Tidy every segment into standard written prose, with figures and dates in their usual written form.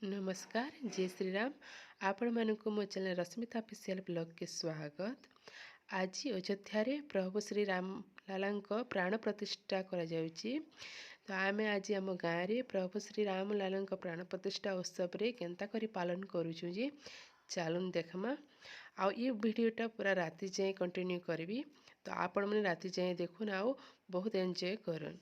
नमस्कार जय श्री राम आपण मानक मो चैनल रश्मिता ऑफिशियल ब्लॉग के स्वागत। आज अयोध्या प्रभु श्री राम लाला प्राण प्रतिष्ठा करा जाउची। तो आम आज आम गाँव में प्रभु श्री राम लाला प्राण प्रतिष्ठा उत्सव रे केंता करी पालन करूँ जी चलून देखमा। आउ ये वीडियोटा पूरा राति जाए कंटिन्यू करी। तो आपण मैंने राति जाए देखुन आउ बहुत एंजॉय करन।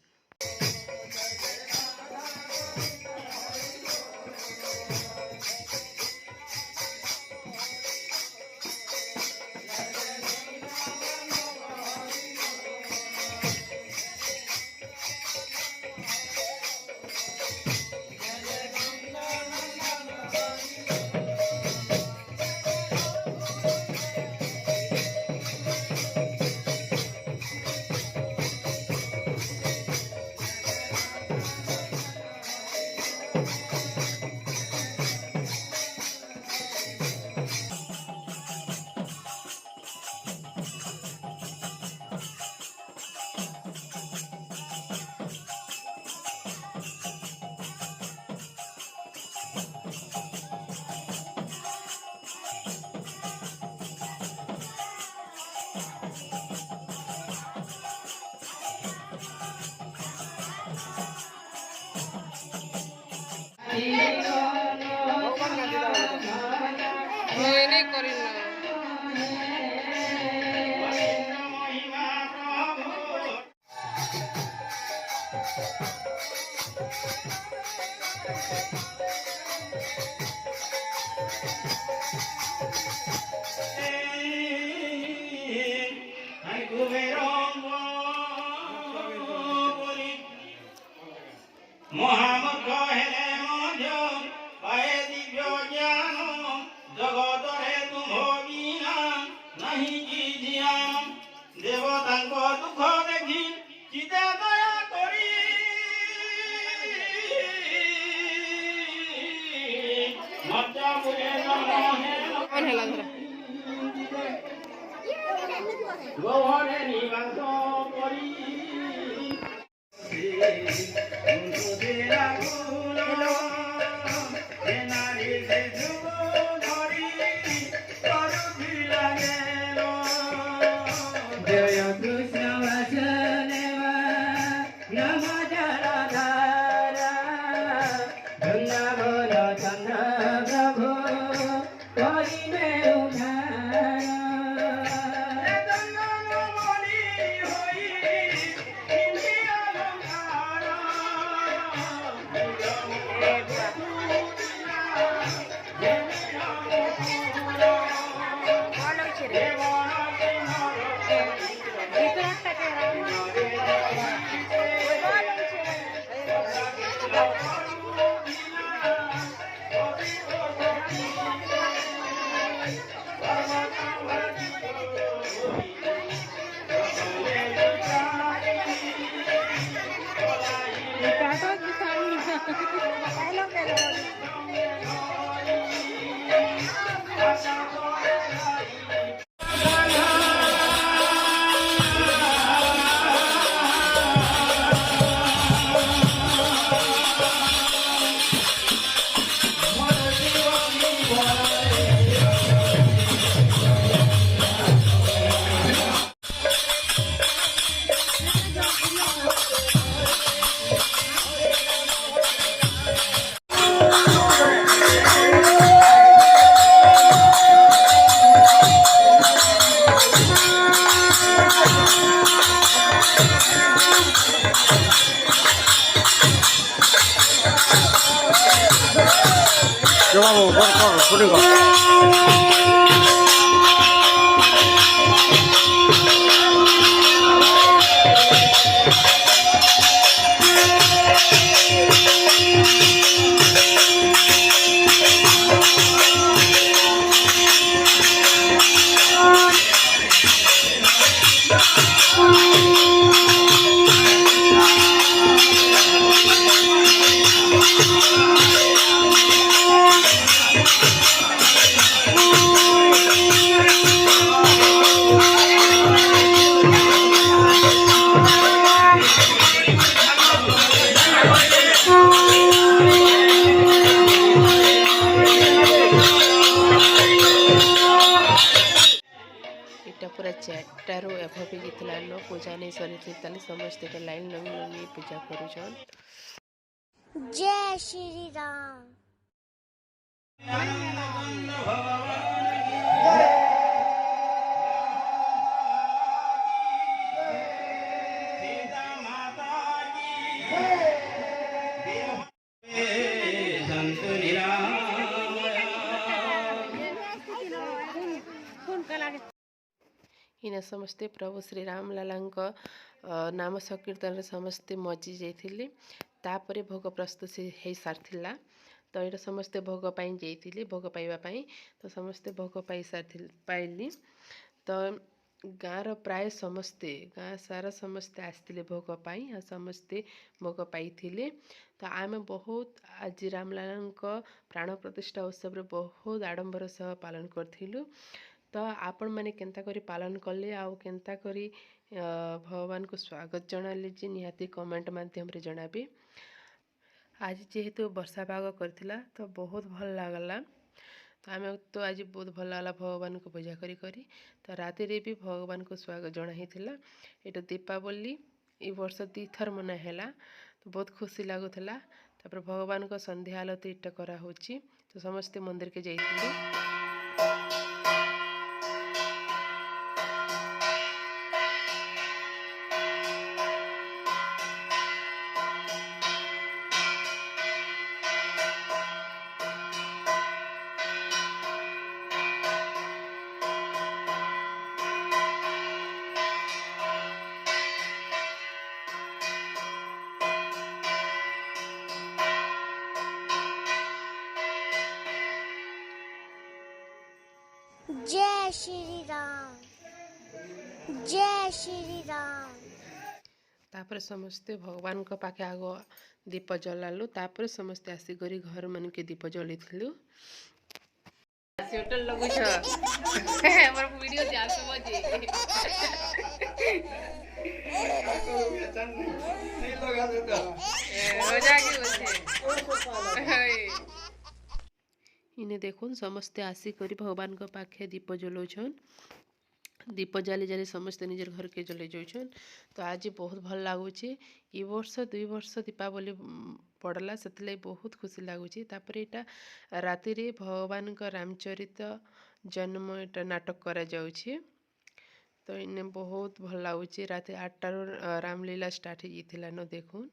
Yo vamos, por favor, पूरा 4टारू एभव नो पूजा नहीं सरी ताले समस्ते लाइन लगी लगी पूजा करूछन। जय श्री राम। इना समस्ते प्रभु श्री राम लालांक नाम संकीर्तन समस्ते मजी जाइथिले तापरे भोग प्रस्तुत हो सारथिला। तो ये समस्ते भोग पाई जाइथिले भोग पाइबा पाई तो समस्ते भोग पाई सारथिल पाइली। तो गाँर प्राय समस्ते गाँ सारा समस्ते आसते भोग पाई आ समस्ते भोग पाई। तो आम बहुत आज रामलालांक प्राण प्रतिष्ठा उत्सव बहुत आडंबर सह पालन करूँ। तो आपण मैंने केन्ता करी पालन कले आउ केन्ता करी भगवान को स्वागत जनाले जे निहाती कमेंट माध्यम रे जनाबी। आज जेहेतु वर्षा पाग करथिला तो बहुत भल लागला। तो आम तो आज बहुत भल लागला भगवान को पूजा करी करी। तो राति रे भी भगवान को स्वागत जना हिथिला। एटा दीपावली ई वर्ष 2 थर मना हैला तो बहुत खुशी लागुथला। तापर भगवान को संध्या आलती इटा करा होची तो समस्ते मंदिर के जाइथिलु। जय श्री राम। जय श्री राम। तापर समस्ते भगवान को पाखे आग दीप जलालु तापर समस्ते आसिक घर मन के दीप जलि स्वेटर लगुछ हमर वीडियो जास बजे हो जागी बसे इने देखुन समस्ते आसिक भगवान को पाखे दीप जलाउछन। दीप जाली जाली समस्ते निजर घर के जले जाउछन। तो आज बहुत भल लागुचे। ई वर्ष 2 वर्ष दीपावली पड़ला से बहुत खुशी लगुच। तापर एटा राति रे भगवान का रामचरित जन्म एटा नाटक करा जाउछे। तो इने बहुत भल लगुचे। राति 8टारू रामलीला स्टार्ट हो जाइथिला न देखुन।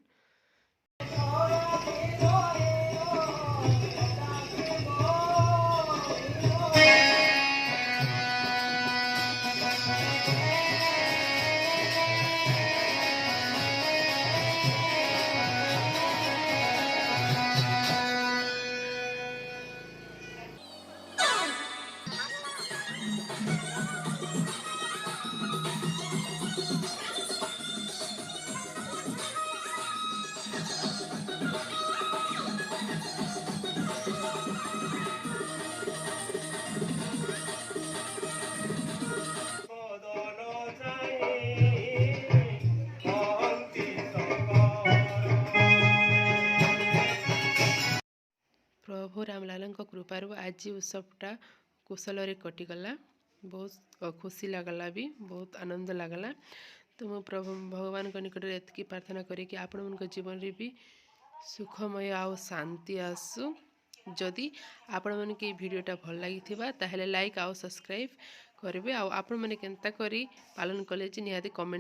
प्रभु रामलाल कृपार आज उत्सवटा कुशल कटिगला। बहुत खुशी लगला भी बहुत आनंद लगला। तो मो प्रभु भगवान को निकट एतकी प्रार्थना करी कि आपण मन जीवन रे भी सुखमय आउ शांति आसु। जदि आपण मन के वीडियोटा भल लगी ताहेले लाइक आउ सब्सक्राइब करेंगे। आपण मैंने केन्ता करी पालन कले निहाती कमेंट